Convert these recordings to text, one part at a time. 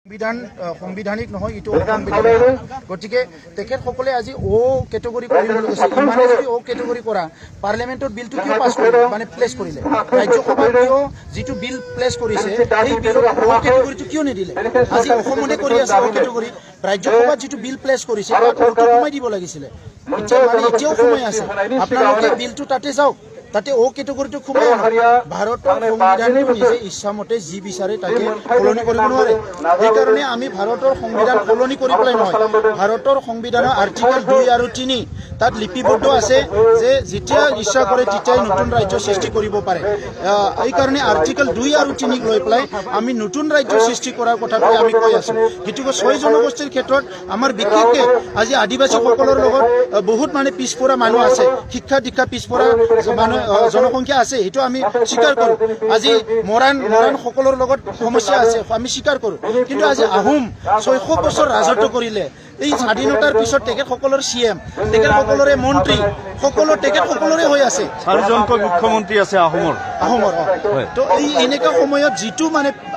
সংবিধানিক নহয়, এইটো অসাংবিধানিক। গতিকে তেখেতসকলে আজি কেটেগৰী কৰিবলৈ গৈছে। ইমানে যদি কেটেগৰী কৰা পাৰ্লিয়ামেণ্টত বিলটো কিয় পাছ কৰিলে, মানে প্লেচ কৰিলে, ৰাজ্যসভাত কিয় যিটো বিল প্লেচ কৰিছে সেই বিলত কেটেগৰীটো কিয় নিদিলে? আজি অসমতে কৰি আছে কেটেগৰী, ৰাজ্যসভাত যিটো বিল প্লেচ কৰিছে তাত সোমাই দিব লাগিছিলে। এতিয়াও সময় আছে, আপোনালোকে বিলটো তাতে যাওক, তাতে কেটেগৰীটো সোমাই ভাৰতৰ সংবিধানটো নিজে ইচ্ছামতে যি বিচাৰে তাকে সলনি কৰিব নোৱাৰে। সেইকাৰণে আমি ভাৰতৰ সংবিধান সলনি কৰি পেলাই নহয়, ভাৰতৰ সংবিধানৰ আৰ্টিকেল 2 আৰু 3 তাত লিপিবদ্ধ আছে যে যেতিয়া ইচ্ছা কৰে তেতিয়াই নতুন ৰাজ্য সৃষ্টি কৰিব পাৰে। এইকাৰণে আৰ্টিকেল 2 আৰু 3 লৈ পেলাই আমি নতুন ৰাজ্য সৃষ্টি কৰাৰ কথাটোৱে আমি কৈ আছো। গতিকে 6 জনগোষ্ঠীৰ ক্ষেত্ৰত আমাৰ বিশেষকৈ আজি আদিবাসীসকলৰ লগত বহুত পিছপৰা মানুহ আছে, শিক্ষা দীক্ষা পিছপৰা মানুহ জনসংখ্যা আছে, সেইটো আমি স্বীকাৰ কৰোঁ। আজি মৰাণ সকলৰ লগত সমস্যা আছে, আমি স্বীকাৰ কৰোঁ। কিন্তু আজি আহোম 600 বছৰ ৰাজত্ব কৰিলে, এই স্বাধীনতাৰ পিছত তেখেতসকলৰ CM, তেখেতসকলৰে মন্ত্ৰী তেখেতসকলৰে হৈ আছে, 4জনকৈ মুখ্যমন্ত্ৰী আছে আহোমৰ। তো এই এনেকুৱা সময়ত যিটো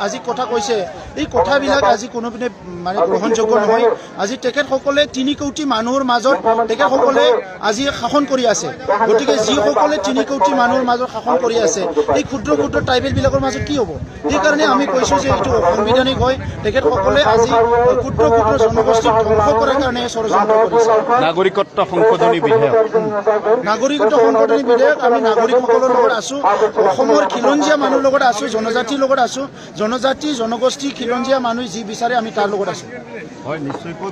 আজি কথা কৈছে, এই কথাবিলাক আজি কোনোপিনে গ্ৰহণযোগ্য নহয়। আজি তেখেতসকলে 3 কোটি মানুহৰ মাজত তেখেতসকলে আজি শাসন কৰি আছে। গতিকে যিসকলে 3 কোটি মানুহৰ মাজত শাসন কৰি আছে, এই ক্ষুদ্ৰ ক্ষুদ্ৰ ট্ৰাইবেলবিলাকৰ মাজত কি হ'ব? সেইকাৰণে আমি কৈছোঁ যে এইটো অসাংবিধানিক হয়। তেখেতসকলে আজি ক্ষুদ্ৰ ক্ষুদ্ৰ জনগোষ্ঠীক ধ্বংস কৰাৰ কাৰণে ষড়যন্ত্ৰ কৰিছে। নাগৰিকত্ব সংশোধনী বিধেয়ক আমি নাগৰিকসকলৰ লগত আছো, অসমৰ খিলঞ্জীয়া মানুহৰ লগত আছো, জনজাতিৰ লগত আছো, জনজাতি জনগোষ্ঠী খিলঞ্জীয়া মানুহ যি বিচাৰে আমি তাৰ লগত আছো। হয়, নিশ্চয়কৈ